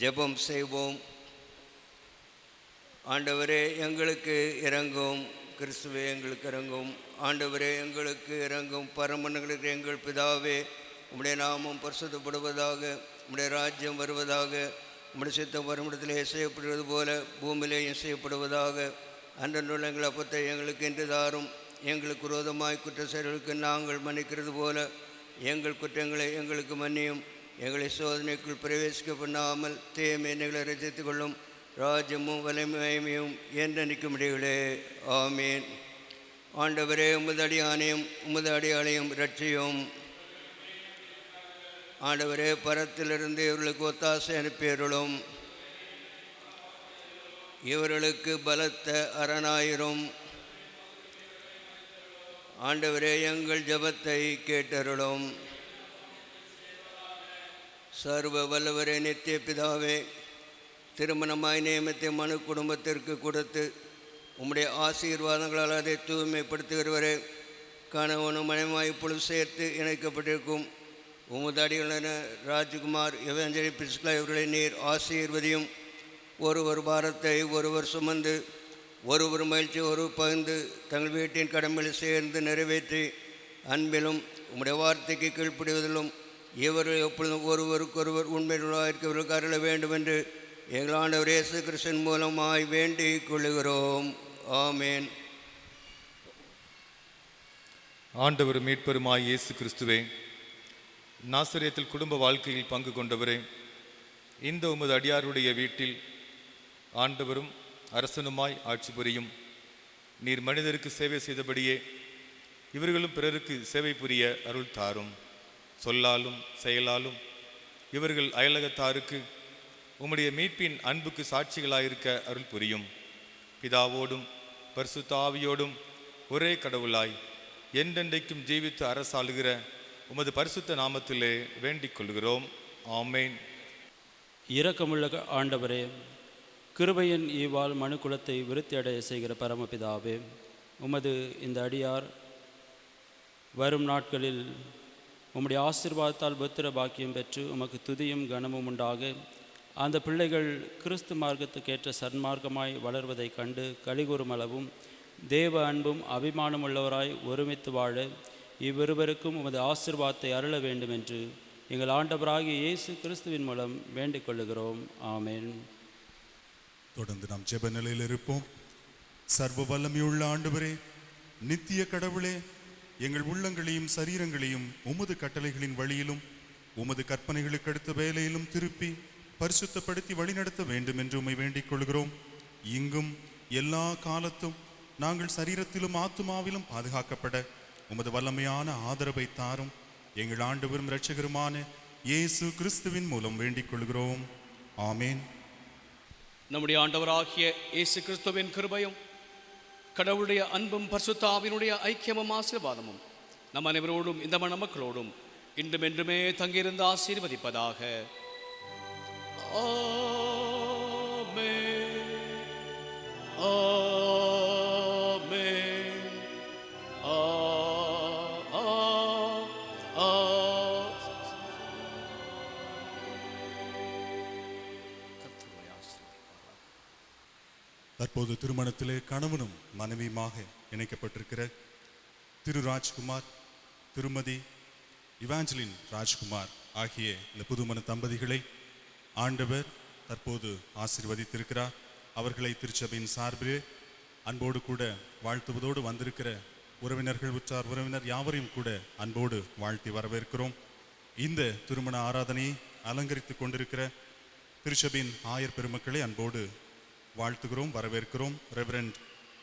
ஜெபம் செய்வோம். ஆண்டவரே எங்களுக்கு இறங்கும். கிறிஸ்துவே எங்களுக்கு இறங்கும். ஆண்டவரே எங்களுக்கு இறங்கும். பரமண்டலங்களுக்கு எங்கள் பிதாவே, உம்முடைய நாமம் பரிசுத்தப்படுவதாக, உம்முடைய ராஜ்யம் வருவதாக, உம்முடைய சித்தம் வருமிடத்திலே செய்யப்படுவது போல பூமியிலேயும் செய்யப்படுவதாக. அன்றன்றுள்ள எங்கள் அப்பத்தை எங்களுக்கு இன்று தாரும். எங்களுக்கு விரோதமாய் குற்ற செயல்களுக்கு நாங்கள் மன்னிக்கிறது போல எங்கள் குற்றங்களை எங்களுக்கு மன்னியும். எங்களை சோதனைக்குள் பிரவேசிக்க பண்ணாமல் தீமை எங்களை ரசித்துக் கொள்ளும். ராஜ்யமும் வலிமையும் என்றென்றைக்கும் இடைகளே. ஆமீன். ஆண்டவரே, உமது அடியானையும் உமது அடியாளையும் இரட்சியும். ஆண்டவரே, பரத்திலிருந்து இவர்களுக்கு ஒத்தாசை அனுப்பியருளும். இவர்களுக்கு பலத்த அரணாயிரும். ஆண்டவரே, எங்கள் ஜெபத்தை கேட்டருளும். சர்வ வல்லவரே, நித்திய பிதாவே, திருமணமாய் நியமித்த மனு குடும்பத்திற்கு கொடுத்து உம்முடைய ஆசீர்வாதங்களால் அதை தூய்மைப்படுத்துகிறவரே, கணவனும் மனைவியாய் இப்பொழுது சேர்த்து இணைக்கப்பட்டிருக்கும் உமது அடிகளான ராஜ்குமார் எவஞ்சலி பிரிஸ்கா இவர்களை நீர் ஆசீர்வதியும். ஒருவர் பாரத்தை ஒருவர் சுமந்து, ஒருவர் மகிழ்ச்சி ஒருவர் பகிர்ந்து தங்கள் வீட்டின் கடமைகளை சேர்ந்து நிறைவேற்றி அன்பிலும் உம்முடைய வார்த்தைக்கு கீழ்ப்படிவதிலும் இவர்கள் எப்பொழுதும் ஒருவருக்கொருவர் உண்மையுள்ளவர்களுக்கு அருள வேண்டும் என்று எங்கள் ஆண்டவர் இயேசு கிறிஸ்துவின் மூலமாய் வேண்டிக் கொள்ளுகிறோம். ஆமேன். ஆண்டவர் மீட்பெருமாய் இயேசு கிறிஸ்துவே, நாசரேத்தில் குடும்ப வாழ்க்கையில் பங்கு கொண்டவரே, இந்த உமது அடியாருடைய வீட்டில் ஆண்டவரும் அரசனுமாய் ஆட்சி புரியும். நீர் மனிதருக்கு சேவை செய்தபடியே இவர்களும் பிறருக்கு சேவை புரிய அருள் தாரும். சொல்லாலும் செயலாலும் இவர்கள் அயலகத்தாருக்கு உம்முடைய மீட்பின் அன்புக்கு சாட்சிகளாயிருக்க அருள் புரியும். பிதாவோடும் பரிசுத்த ஆவியோடும் ஒரே கடவுளாய் என்றென்றைக்கும் ஜீவித்து அரசாளுகிற உமது பரிசுத்த நாமத்திலே வேண்டிக் கொள்கிறோம். ஆமேன். இரக்கமுள்ள ஆண்டவரே, கிருபையின் ஈவால் மனு குலத்தை விருத்தியடைய செய்கிற பரமபிதாவே, உமது இந்த அடியார் வரும் நாட்களில் உம்முடைய ஆசீர்வாதத்தால் புத்திர பாக்கியம் பெற்று உமக்கு துதியும் கனமும் உண்டாக அந்த பிள்ளைகள் கிறிஸ்து மார்க்கத்துக்கேற்ற சன்மார்க்கமாய் வளர்வதை கண்டு கலிகூறுமளவும் தேவ அன்பும் அபிமானம் உள்ளவராய் ஒருமித்து வாழ இவ்விருவருக்கும் உமது ஆசீர்வாதத்தை அருள வேண்டும் என்று எங்கள் ஆண்டவராகிய இயேசு கிறிஸ்துவின் மூலம் வேண்டிக் கொள்ளுகிறோம். ஆமேன். தொடர்ந்து நாம் ஜெப நிலையில் இருப்போம். சர்வ வல்லமையுள்ள ஆண்டவரே, நித்திய கடவுளே, எங்கள் உள்ளங்களையும் சரீரங்களையும் உமது கட்டளைகளின் வழியிலும் உமது கற்பனைகளுக்கு அடுத்த வேலையிலும் திருப்பி பரிசுத்தப்படுத்தி வழிநடத்த வேண்டும் என்று உம்மை வேண்டிக் கொள்கிறோம். இங்கும் எல்லா காலத்தும் நாங்கள் சரீரத்திலும் ஆத்துமாவிலும் பாதுகாக்கப்பட உமது வல்லமையான ஆதரவை தாரும். எங்கள் ஆண்டவரும் இரட்சகருமான இயேசு கிறிஸ்துவின் மூலம் வேண்டிக் கொள்கிறோம். ஆமேன். நம்முடைய ஆண்டவராகிய இயேசு கிறிஸ்துவின் கிருபையும் கடவுளுடைய அன்பும் பரிசுத்த ஆவியினுடைய ஐக்கியமும் ஆசீர்வாதமும் நம் அனைவரோடும் இந்த மணமக்களோடும் இன்றும் என்றுமே தங்கியிருந்து ஆசீர்வதிப்பதாக. ஆமென். ஆமென். தற்போது திருமணத்திலே கணவனும் மனைவியுமாக இணைக்கப்பட்டிருக்கிற திரு ராஜ்குமார், திருமதி இவாஞ்சலின் ராஜ்குமார் ஆகிய இந்த புதுமண தம்பதிகளை ஆண்டவர் தற்போது ஆசீர்வதித்திருக்கிறார். அவர்களை திருச்சபையின் சார்பிலே அன்போடு கூட வாழ்த்துவதோடு வந்திருக்கிற உறவினர்கள், உற்றார் உறவினர் யாவரையும் கூட அன்போடு வாழ்த்தி வரவேற்கிறோம். இந்த திருமண ஆராதனையை அலங்கரித்து கொண்டிருக்கிற திருச்சபையின் ஆயர் பெருமக்களை அன்போடு வாழ்த்துகிறோம், வரவேற்கிறோம். ரெவரண்ட்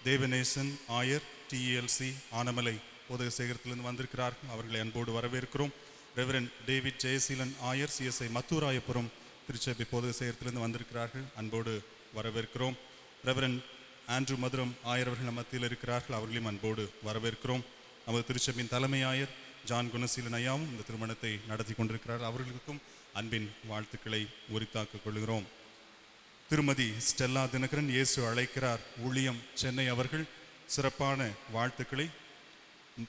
தேவநேசன் ஆயர் TLC ஆனமலை போதக சேகரத்திலிருந்து வந்திருக்கிறார்கள். அவர்களை அன்போடு வரவேற்கிறோம். ரெவரண்ட் டேவிட் ஜெயசீலன் ஆயர் CSI மத்தூராயபுரம் திருச்சபை போதக சேகரத்திலிருந்து வந்திருக்கிறார்கள். அன்போடு வரவேற்கிறோம். ரெவரண்ட் ஆண்ட்ரூ மதுரம் ஆயர் அவர்கள் நம் மத்தியில் இருக்கிறார்கள். அவர்களையும் அன்போடு வரவேற்கிறோம். நமது திருச்சபையின் தலைமை ஆயர் ஜான் குணசீலன் ஐயாவும் இந்த திருமணத்தை நடத்தி கொண்டிருக்கிறார். அவர்களுக்கும் அன்பின் வாழ்த்துக்களை உரித்தாக்கிக் கொள்கிறோம். திருமதி ஸ்டெல்லா தினகரன் இயேசு அழைக்கிறார் ஊழியம் சென்னை அவர்கள் சிறப்பான வாழ்த்துக்களை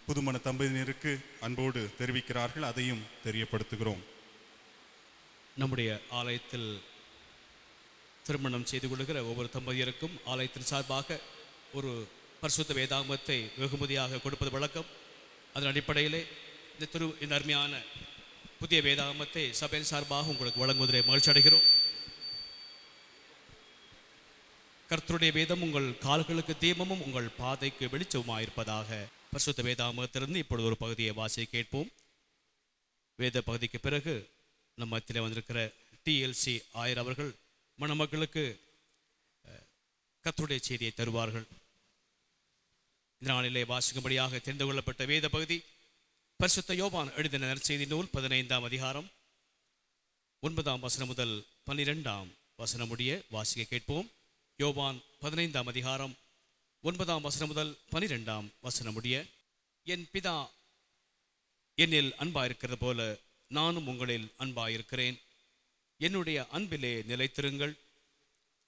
புதுமண தம்பதியினருக்கு அன்போடு தெரிவிக்கிறார்கள். அதையும் தெரியப்படுத்துகிறோம். நம்முடைய ஆலயத்தில் திருமணம் செய்து கொள்கிற ஒவ்வொரு தம்பதியருக்கும் ஆலயத்தின் சார்பாக ஒரு பரிசுத்த வேதாகமத்தை வெகுமதியாக கொடுப்பது வழக்கம். அதன் அடிப்படையிலே இந்த அருமையான புதிய வேதாகமத்தை சபையின் சார்பாக உங்களுக்கு வழங்குவதிலே மகிழ்ச்சி அடைகிறோம். கர்த்தருடைய வேதம் உங்கள் கால்களுக்கு தீபமும் உங்கள் பாதைக்கு வெளிச்சமுமாயிருப்பதாக. பரிசுத்த வேதாகமத்திலிருந்து இப்பொழுது ஒரு பகுதியை வாசிக்க கேட்போம். வேத பகுதிக்கு பிறகு நம்ம மத்தியிலே வந்திருக்கிற TLC ஆயர் அவர்கள் மணமக்களுக்கு கர்த்தருடைய செய்தியை தருவார்கள். இந்த நாளிலே வாசிக்கும்படியாக தெரிந்து கொள்ளப்பட்ட வேத பகுதி பரிசுத்த யோவான் எழுதின நற்செய்தி நூல் 15ஆம் அதிகாரம் 9ஆம் வசனம் முதல் 12ஆம் வசனம் முடிய வாசிக்க கேட்போம். யோவான் 15ஆம் அதிகாரம் 9ஆம் வசனம் முதல் 12ஆம் வசனம் முடிய. என் பிதா என்னில் அன்பாயிருக்கிறது போல நானும் உங்களில் அன்பாயிருக்கிறேன். என்னுடைய அன்பிலே நிலைத்திருங்கள்.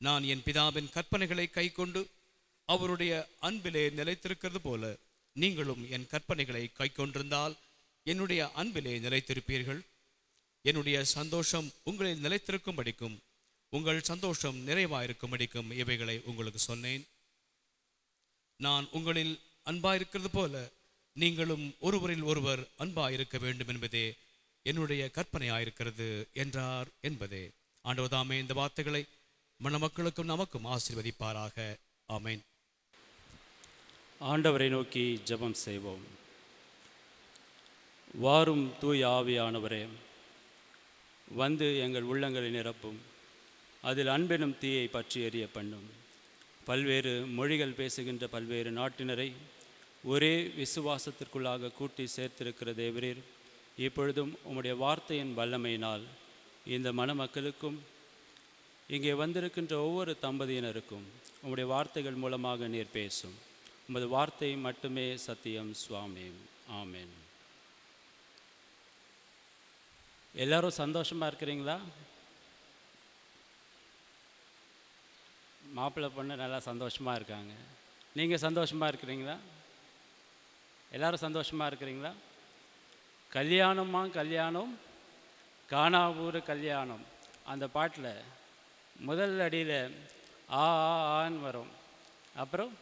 நான் என் பிதாவின் கற்பனைகளை கைக்கொண்டு அவருடைய அன்பிலே நிலைத்திருக்கிறது போல நீங்களும் என் கற்பனைகளை கைக்கொண்டிருந்தால் என்னுடைய அன்பிலே நிலைத்திருப்பீர்கள். என்னுடைய சந்தோஷம் உங்களில் நிலைத்திருக்கும்படிக்கும் உங்கள் சந்தோஷம் நிறைவாயிருக்கும்படிக்கும் இவைகளை உங்களுக்கு சொன்னேன். நான் உங்களில் அன்பாயிருக்கிறது போல நீங்களும் ஒருவரில் ஒருவர் அன்பாயிருக்க வேண்டும் என்பதே என்னுடைய கற்பனையாயிருக்கிறது என்றார் என்பதே. ஆண்டவர்தாமே இந்த வார்த்தைகளை மணமக்களுக்கும் நமக்கும் ஆசீர்வதிப்பாராக. ஆமென். ஆண்டவரை நோக்கி ஜெபம் செய்வோம். வாரும் தூய ஆவியானவரே, வந்து எங்கள் உள்ளங்களை நிரப்பும். அதில் அன்பெனும் தீயை பற்றி எரிய பண்ணும். பல்வேறு மொழிகள் பேசுகின்ற பல்வேறு நாட்டினரை ஒரே விசுவாசத்திற்குள்ளாக கூட்டி சேர்த்திருக்கிற தேவரீர், இப்பொழுதும் உம்முடைய வார்த்தையின் வல்லமையினால் இந்த மணமக்களுக்கும் இங்கே வந்திருக்கின்ற ஒவ்வொரு தம்பதியினருக்கும் உம்முடைய வார்த்தைகள் மூலமாக நீர் பேசும். உமது வார்த்தை மட்டுமே சத்தியம் சுவாமி. ஆமென். எல்லாரும் சந்தோஷமாக இருக்கிறீங்களா? மாப்பிள்ளை பொண்ணு நல்லா சந்தோஷமாக இருக்காங்க. நீங்கள் சந்தோஷமாக இருக்கிறீங்களா? எல்லாரும் சந்தோஷமாக இருக்கிறீங்களா? கல்யாணமா கல்யாணம் காணாவூர் கல்யாணம் அந்த பாட்டில் முதல் அடியில் ஆன்னு வரும், அப்புறம்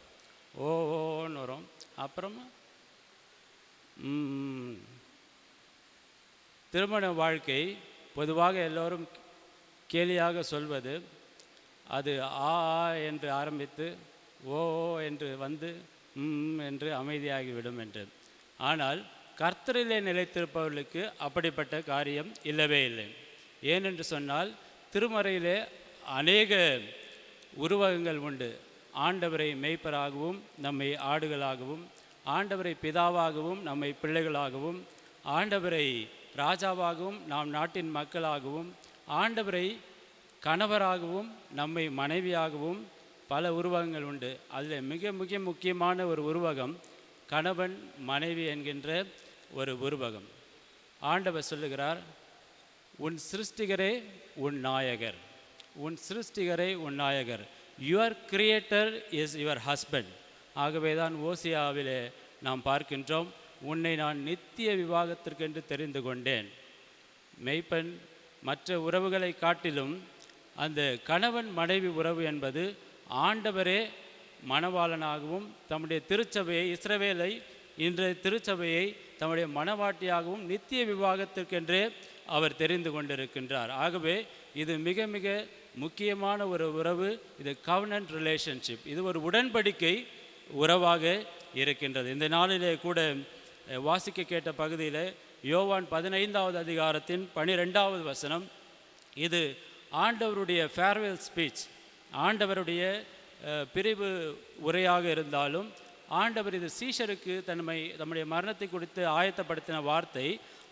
ஓன்னு வரும், அப்புறமா திருமண வாழ்க்கை பொதுவாக எல்லோரும் கேலியாக சொல்வது அது ஆ என்று ஆரம்பித்து ஓ என்று வந்து என்று அமைதியாகிவிடும் என்று. ஆனால் கர்த்தரிலே நிலைத்திருப்பவர்களுக்கு அப்படிப்பட்ட காரியம் இல்லவே இல்லை. ஏனென்று சொன்னால் திருமறையிலே அநேக உருவகங்கள் உண்டு. ஆண்டவரை மேய்ப்பராகவும் நம்மை ஆடுகளாகவும், ஆண்டவரை பிதாவாகவும் நம்மை பிள்ளைகளாகவும், ஆண்டவரை ராஜாவாகவும் நாம் நாட்டின் மக்களாகவும், ஆண்டவரை கணவராகவும் நம்மை மனைவியாகவும் பல உருவகங்கள் உண்டு. அதில் மிக மிக முக்கியமான ஒரு உருவகம் கணவன் மனைவி என்கின்ற ஒரு உருவகம். ஆண்டவர் சொல்லுகிறார், உன் சிருஷ்டிகரே உன் நாயகர், உன் சிருஷ்டிகரே உன் நாயகர். Your creator is your husband. ஆகவே தான் ஓசியாவிலே நாம் பார்க்கின்றோம், உன்னை நான் நித்திய விவாகத்திற்கென்று தெரிந்து கொண்டேன். மெய்ப்பன் மற்ற உறவுகளை காட்டிலும் அந்த கணவன் மனைவி உறவு என்பது ஆண்டவரே மணவாளனாகவும் தம்முடைய திருச்சபையை, இஸ்ரவேலை இன்றைய திருச்சபையை தம்முடைய மணவாட்டியாகவும் நித்திய விவாகத்திற்கென்றே அவர் தெரிந்து கொண்டிருக்கின்றார். ஆகவே இது மிக மிக முக்கியமான ஒரு உறவு. இது கவர்னன்ட் ரிலேஷன்ஷிப். இது ஒரு உடன்படிக்கை உறவாக இருக்கின்றது. இந்த நாளிலே கூட வாசிக்க கேட்ட பகுதியில் யோவான் 15ஆவது அதிகாரத்தின் 12ஆவது வசனம், இது ஆண்டவருடைய ஃபேர்வெல் ஸ்பீச், ஆண்டவருடைய பிரிவு உரையாக இருந்தாலும் ஆண்டவர் இது சீஷருக்கு தம்முடைய மரணத்தை குறித்து ஆயத்தப்படுத்தின வார்த்தை.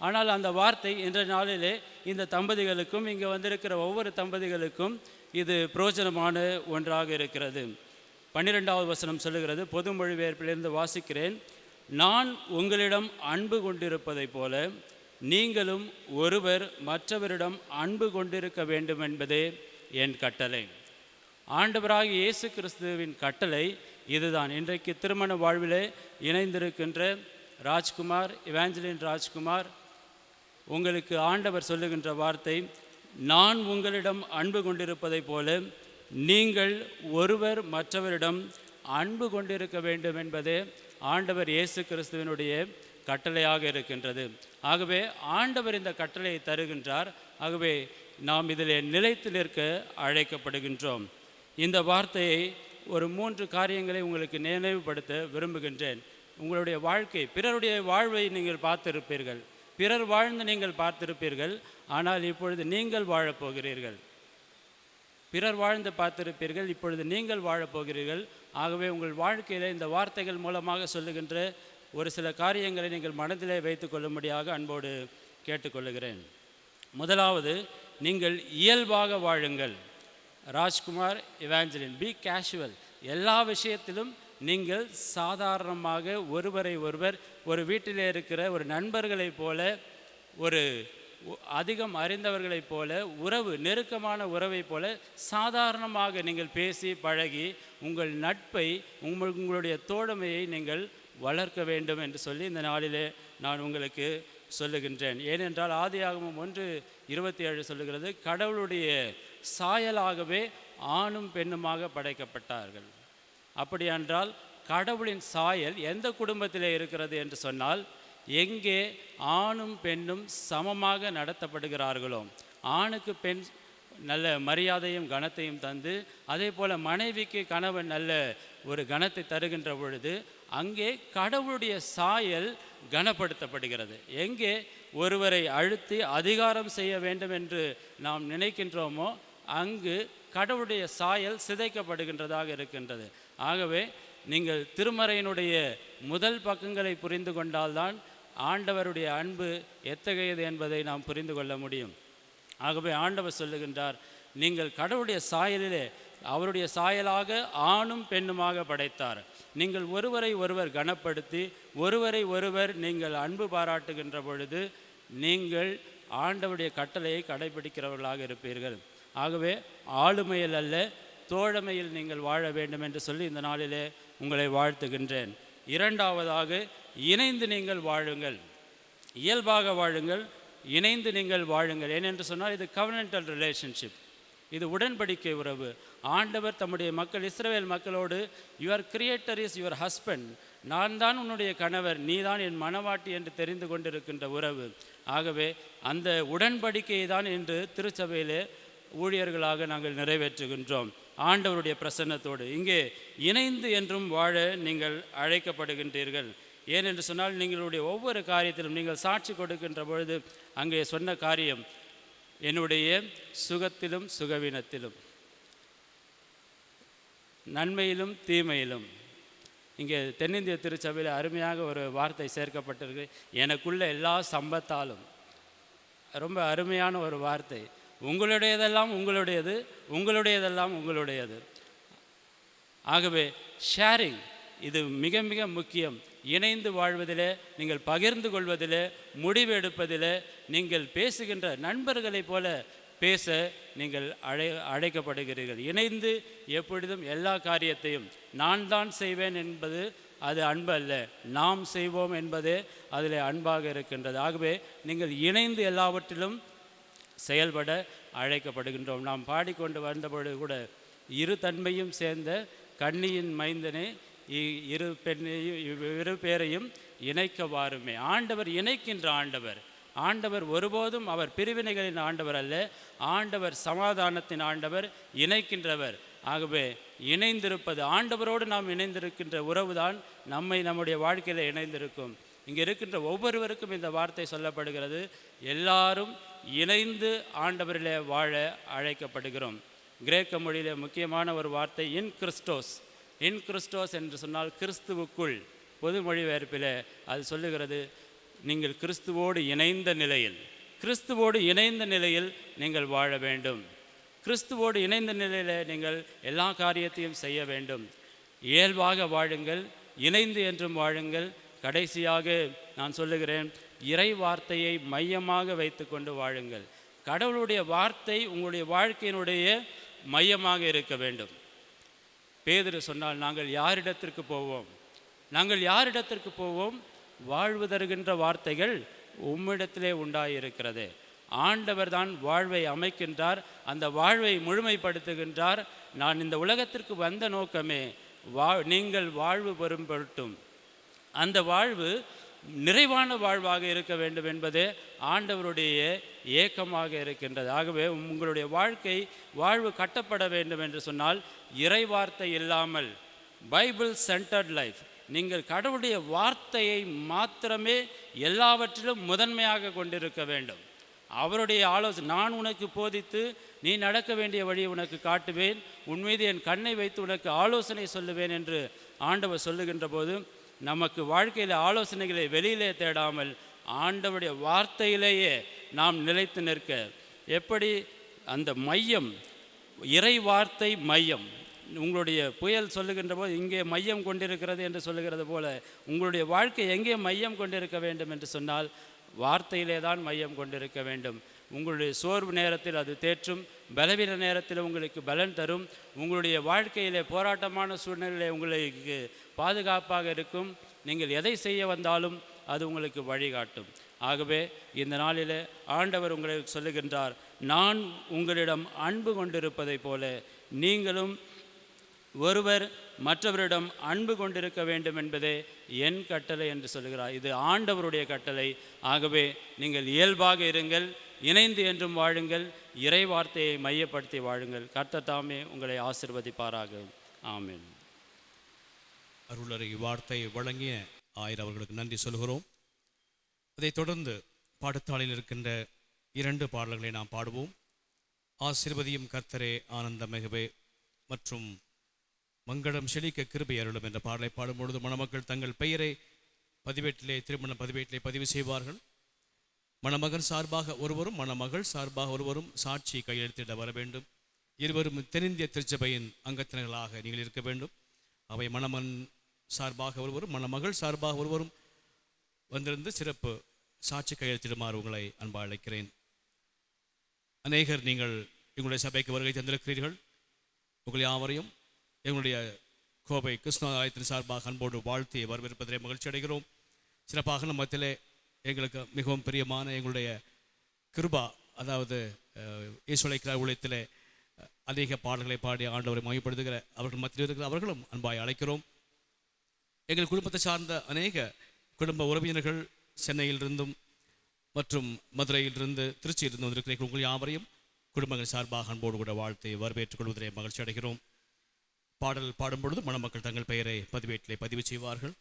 ஆனால் அந்த வார்த்தை இன்றைய நாளிலே இந்த தம்பதிகளுக்கும் இங்கே வந்திருக்கிற ஒவ்வொரு தம்பதிகளுக்கும் இது பிரயோஜனமான ஒன்றாக இருக்கிறது. 12ஆவது வசனம் சொல்லுகிறது, பொது மொழிபெயர்ப்பிலிருந்து வாசிக்கிறேன், நான் உங்களிடம் அன்பு கொண்டிருப்பதைப் போல நீங்களும் ஒருவர் மற்றவரிடம் அன்பு கொண்டிருக்க வேண்டும் என்பதே என் கட்டளை. ஆண்டவராகிய இயேசு கிறிஸ்துவின் கட்டளை இதுதான். இன்றைக்கு திருமண வாழ்விலே இணைந்திருக்கின்ற ராஜ்குமார், இவாஞ்சலின் ராஜ்குமார், உங்களுக்கு ஆண்டவர் சொல்லுகின்ற வார்த்தை, நான் உங்களிடம் அன்பு கொண்டிருப்பதைப் போல நீங்கள் ஒருவர் மற்றவரிடம் அன்பு கொண்டிருக்க வேண்டும் என்பதே ஆண்டவர் இயேசு கிறிஸ்துவினுடைய கட்டளையாக இருக்கின்றது. ஆகவே ஆண்டவர் இந்த கட்டளையை தருகின்றார். ஆகவே நாம் இதில் நிலைத்து நிற்க அழைக்கப்படுகின்றோம். இந்த வார்த்தையை ஒரு 3 காரியங்களை உங்களுக்கு நினைவுபடுத்த விரும்புகின்றேன். உங்களுடைய வாழ்க்கை, பிறருடைய வாழ்வை நீங்கள் பார்த்திருப்பீர்கள், பிறர் வாழ்ந்து நீங்கள் பார்த்திருப்பீர்கள். ஆனால் இப்பொழுது நீங்கள் வாழப்போகிறீர்கள். பிறர் வாழ்ந்து பார்த்திருப்பீர்கள், இப்பொழுது நீங்கள் வாழப்போகிறீர்கள். ஆகவே உங்கள் வாழ்க்கையில் இந்த வார்த்தைகள் மூலமாக சொல்லுகின்ற ஒரு சில காரியங்களை நீங்கள் மனதிலே வைத்து கொள்ளும்படியாக அன்போடு கேட்டுக்கொள்ளுகிறேன். முதலாவது, நீங்கள் இயல்பாக வாழுங்கள். Rajkumar, Evangeline, be casual. எல்லா விஷயத்திலும் நீங்கள் சாதாரணமாக ஒருவரை ஒருவர், ஒரு வீட்டிலே இருக்கிற ஒரு நண்பர்களைப் போல, ஒரு அதிகம் அறிந்தவர்களைப் போல, உறவு, நெருக்கமான உறவைப் போல சாதாரணமாக நீங்கள் பேசி பழகி உங்கள் நட்பை, உங்களுடைய தோழமையை நீங்கள் வளர்க்க வேண்டும் என்று சொல்லி இந்த நாளிலே நான் உங்களுக்கு சொல்லுகின்றேன். ஏனென்றால் ஆதியாகமம் 1:27 சொல்லுகிறது, கடவுளுடைய சாயலாகவே ஆணும் பெண்ணுமாக படைக்கப்பட்டார்கள். அப்படியென்றால் கடவுளின் சாயல் எந்த குடும்பத்திலே இருக்கிறது என்று சொன்னால், எங்கே ஆணும் பெண்ணும் சமமாக நடத்தப்படுகிறார்களோ, ஆணுக்கு பெண் நல்ல மரியாதையும் கனத்தையும் தந்து, அதே போல் மனைவிக்கு கணவன் நல்ல ஒரு கனத்தை தருகின்ற பொழுது அங்கே கடவுளுடைய சாயல் கனப்படுத்தப்படுகிறது. எங்கே ஒருவரை அழுத்தி அதிகாரம் செய்ய வேண்டும் என்று நாம் நினைக்கின்றோமோ அங்கு கடவுளுடைய சாயல் சிதைக்கப்படுகின்றதாக இருக்கின்றது. ஆகவே நீங்கள் திருமறையினுடைய முதல் பக்கங்களை புரிந்து கொண்டால்தான் ஆண்டவருடைய அன்பு எத்தகையது என்பதை நாம் புரிந்து கொள்ள முடியும். ஆகவே ஆண்டவர் சொல்லுகின்றார், நீங்கள் கடவுளுடைய சாயலிலே, அவருடைய சாயலாக ஆணும் பெண்ணுமாக படைத்தார். நீங்கள் ஒருவரை ஒருவர் கனப்படுத்தி ஒருவரை ஒருவர் நீங்கள் அன்பு பாராட்டுகின்ற பொழுது நீங்கள் ஆண்டவருடைய கட்டளையை கடைபிடிக்கிறவர்களாக இருப்பீர்கள். ஆகவே ஆளுமையில் அல்ல, தோழமையில் நீங்கள் வாழ வேண்டும் என்று சொல்லி இந்த நாளிலே உங்களை வாழ்த்துகின்றேன். இரண்டாவதாக, இணைந்து நீங்கள் வாழுங்கள். இயல்பாக வாழுங்கள், இணைந்து நீங்கள் வாழுங்கள். ஏனென்று சொன்னால் இது கவர்னன்டல் ரிலேஷன்ஷிப், இது உடன்படிக்கை உறவு. ஆண்டவர் தம்முடைய மக்கள், இஸ்ரவேல் மக்களோடு, your creator is your husband, நான் தான் உன்னுடைய கணவர், நீ தான் என் மனவாட்டி என்று தெரிந்து கொண்டிருக்கின்ற உறவு. ஆகவே அந்த உடன்படிக்கையை தான் இன்று திருச்சபையிலே ஊழியர்களாக நாங்கள் நிறைவேற்றுகின்றோம். ஆண்டவருடைய பிரசன்னத்தோடு இங்கே இணைந்து என்றும் வாழ நீங்கள் அழைக்கப்படுகின்றீர்கள். ஏனென்று சொன்னால் நீங்களுடைய ஒவ்வொரு காரியத்திலும் நீங்கள் சாட்சி கொடுக்கின்ற பொழுது அங்கே சொன்ன காரியம், என்னுடைய சுகத்திலும் சுகவீனத்திலும், நன்மையிலும் தீமையிலும். இங்கே தென்னிந்திய திருச்சபையில் அருமையாக ஒரு வார்த்தை சேர்க்கப்பட்டிருக்கு, எனக்குள்ள எல்லா சம்பத்தாலும். ரொம்ப அருமையான ஒரு வார்த்தை. உங்களுடையதெல்லாம் உங்களுடையது, உங்களுடையதெல்லாம் உங்களுடையது. ஆகவே ஷேரிங் இது மிக மிக முக்கியம். இணைந்து வாழ்வதிலே, நீங்கள் பகிர்ந்து கொள்வதிலே, முடிவு எடுப்பதிலே, நீங்கள் பேசுகின்ற நண்பர்களைப் போல பேச நீங்கள் அழைக்கப்படுகிறீர்கள். இணைந்து எப்பொழுதும் எல்லா காரியத்தையும் நான் தான் செய்வேன் என்பது அது அன்பு அல்ல, நாம் செய்வோம் என்பதே அதில் அன்பாக இருக்கின்றது. ஆகவே நீங்கள் இணைந்து எல்லாவற்றிலும் செயல்பட அழைக்கப்படுகின்றோம். நாம் பாடிக்கொண்டு வந்தபொழுது கூட, இரு தன்மையும் சேர்ந்த கன்னியின் மைந்தனே, இரு பேரையும் இணைக்க வாருமே. ஆண்டவர் இணைக்கின்ற ஆண்டவர். ஆண்டவர் ஒருபோதும் அவர் பிரிவினைகளின் ஆண்டவர் அல்ல, ஆண்டவர் சமாதானத்தின் ஆண்டவர், இணைக்கின்றவர். ஆகவே இணைந்திருப்பது, ஆண்டவரோடு நாம் இணைந்திருக்கின்ற உறவுதான் நம்மை நம்முடைய வாழ்க்கையில் இணைந்திருக்கும். இங்கே இருக்கின்ற ஒவ்வொருவருக்கும் இந்த வார்த்தை சொல்லப்படுகிறது, எல்லாரும் இணைந்து ஆண்டவரிலே வாழ அழைக்கப்படுகிறோம். கிரேக்க மொழியிலே முக்கியமான ஒரு வார்த்தை இன் கிறிஸ்டோஸ். இன் கிறிஸ்டோஸ் என்று சொன்னால் கிறிஸ்துவுக்குள். பொது மொழிபெயர்ப்பில் அது சொல்லுகிறது, நீங்கள் கிறிஸ்துவோடு இணைந்த நிலையில், கிறிஸ்துவோடு இணைந்த நிலையில் நீங்கள் வாழ வேண்டும். கிறிஸ்துவோடு இணைந்த நிலையில் நீங்கள் எல்லா காரியத்தையும் செய்ய வேண்டும். இயல்பாக வாழுங்கள், இணைந்து என்றும் வாழுங்கள். கடைசியாக நான் சொல்லுகிறேன், இறை வார்த்தையை மையமாக வைத்து கொண்டு வாழுங்கள். கடவுளுடைய வார்த்தை உங்களுடைய வாழ்க்கையினுடைய மையமாக இருக்க வேண்டும். பேதுரு சொன்னால், நாங்கள் யாரிடத்திற்கு போவோம்? நாங்கள் யாரிடத்திற்கு போவோம்? வாழ்வு தருகின்ற வார்த்தைகள் உம்மிடத்திலே உண்டாயிருக்கிறது. ஆண்டவர் தான் வாழ்வை அமைக்கின்றார், அந்த வாழ்வை முழுமைப்படுத்துகின்றார். நான் இந்த உலகத்திற்கு வந்த நோக்கமே நீங்கள் வாழ்வு பெறும் பொருட்டும், அந்த வாழ்வு நிறைவான வாழ்வாக இருக்க வேண்டும் என்பதே ஆண்டவருடைய ஏக்கமாக இருக்கின்றது. ஆகவே உங்களுடைய வாழ்வு கட்டப்பட வேண்டும் என்று சொன்னால் இறை வார்த்தை இல்லாமல் பைபிள் சென்டர்ட் லைஃப், நீங்கள் கடவுளுடைய வார்த்தையை மாத்திரமே எல்லாவற்றிலும் முதன்மையாக கொண்டிருக்க வேண்டும். அவருடைய ஆலோசனை, நான் உனக்கு போதித்து நீ நடக்க வேண்டிய வழியை உனக்கு காட்டுவேன், உன் மீது என் கண்ணை வைத்து உனக்கு ஆலோசனை சொல்லுவேன் என்று ஆண்டவர் சொல்லுகின்ற போது, நமக்கு வாழ்க்கையில் ஆலோசனைகளை வெளியிலே தேடாமல் ஆண்டவருடைய வார்த்தையிலேயே நாம் நிலைத்து நிற்க, எப்படி அந்த மையம், இறை வார்த்தை மையம், உங்களுடைய புயல் சொல்லுகின்ற போது இங்கே மையம் கொண்டிருக்கிறது என்று சொல்லுகிறது போல உங்களுடைய வாழ்க்கை எங்கே மையம் கொண்டிருக்க வேண்டும் என்று சொன்னால் வார்த்தையிலே தான் மையம் கொண்டிருக்க வேண்டும். உங்களுடைய சோர்வு நேரத்தில் அது தேற்றும், பலவீன நேரத்தில் உங்களுக்கு பலன் தரும், உங்களுடைய வாழ்க்கையிலே போராட்டமான சூழ்நிலையிலே உங்களுக்கு பாதுகாப்பாக இருக்கும். நீங்கள் எதை செய்ய வந்தாலும் அது உங்களுக்கு வழிகாட்டும். ஆகவே இந்த நாளிலே ஆண்டவர் உங்களுக்கு சொல்லுகின்றார், நான் உங்களிடம் அன்பு கொண்டிருப்பதைப் போல நீங்களும் ஒருவர் மற்றவரிடம் அன்பு கொண்டிருக்க வேண்டும் என்பதே என் கட்டளை என்று சொல்கிறார். இது ஆண்டவருடைய கட்டளை. ஆகவே நீங்கள் இயல்பாக இருங்கள், இணைந்து என்றும் வாழுங்கள், இறை வார்த்தையை மையப்படுத்தி வாழுங்கள். கர்த்தர் தாமே உங்களை ஆசீர்வதிப்பாராக. ஆமென். அருளரை வார்த்தையை வழங்கிய ஆயர் அவர்களுக்கு நன்றி சொல்கிறோம். அதைத் தொடர்ந்து பாடத்தாளில் இருக்கின்ற 2 பாடல்களை நாம் பாடுவோம். ஆசீர்வதியும் கர்த்தரே ஆனந்தமிகவே மற்றும் மங்களம் செழிக்க கிருபை அருளும் என்ற பாடலை பாடும்பொழுது மணமக்கள் தங்கள் பெயரை திருமண பதிவேட்டிலே பதிவு செய்வார்கள். மணமகன் சார்பாக ஒருவரும் மணமகள் சார்பாக ஒருவரும் சாட்சி கையெழுத்திட வர வேண்டும். இருவரும் தென்னிந்திய திருச்சபையின் அங்கத்தினர்களாக நீங்கள் இருக்க வேண்டும். அவை மணமன் சார்பாக ஒருவரும் மணமகள் சார்பாக ஒருவரும் வந்திருந்து சிறப்பு சாட்சி கையெழுத்திடுமாறு உங்களை அன்பா அழைக்கிறேன். அநேகர் நீங்கள் எங்களுடைய சபைக்கு வருகை தந்திருக்கிறீர்கள். உங்கள் யாவரையும் எங்களுடைய கோவை கிருஷ்ண ஆலயத்தின் சார்பாக அன்போடு வாழ்த்தி வரவேற்பதிலே மகிழ்ச்சி அடைகிறோம். சிறப்பாக நம்ம மத்தியிலே எங்களுக்கு மிகவும் பிரியமான எங்களுடைய கிருபா, அதாவது ஈஸ்வலைக்கிற ஊழியத்திலே அதிக பாடல்களை பாடி ஆண்டவரை மகிமைப்படுத்துகிற அவர்கள் மத்தியில் இருக்கிற அவர்களும் அன்பாய் அழைக்கிறோம். எங்கள் குடும்பத்தை சார்ந்த அநேக குடும்ப உறவினர்கள் சென்னையிலிருந்தும் மற்றும் மதுரையிலிருந்து திருச்சியிலிருந்து வந்திருக்கிற உங்கள் யாவரையும் குடும்பங்கள் சார்பாக அன்போடு கூட வாழ்த்தை வரவேற்றுக் கொள்வதிலே மகிழ்ச்சி அடைகிறோம். பாடல் பாடும் பொழுது மணமக்கள் தங்கள் பெயரை பதிவேட்டிலே பதிவு செய்வார்கள்.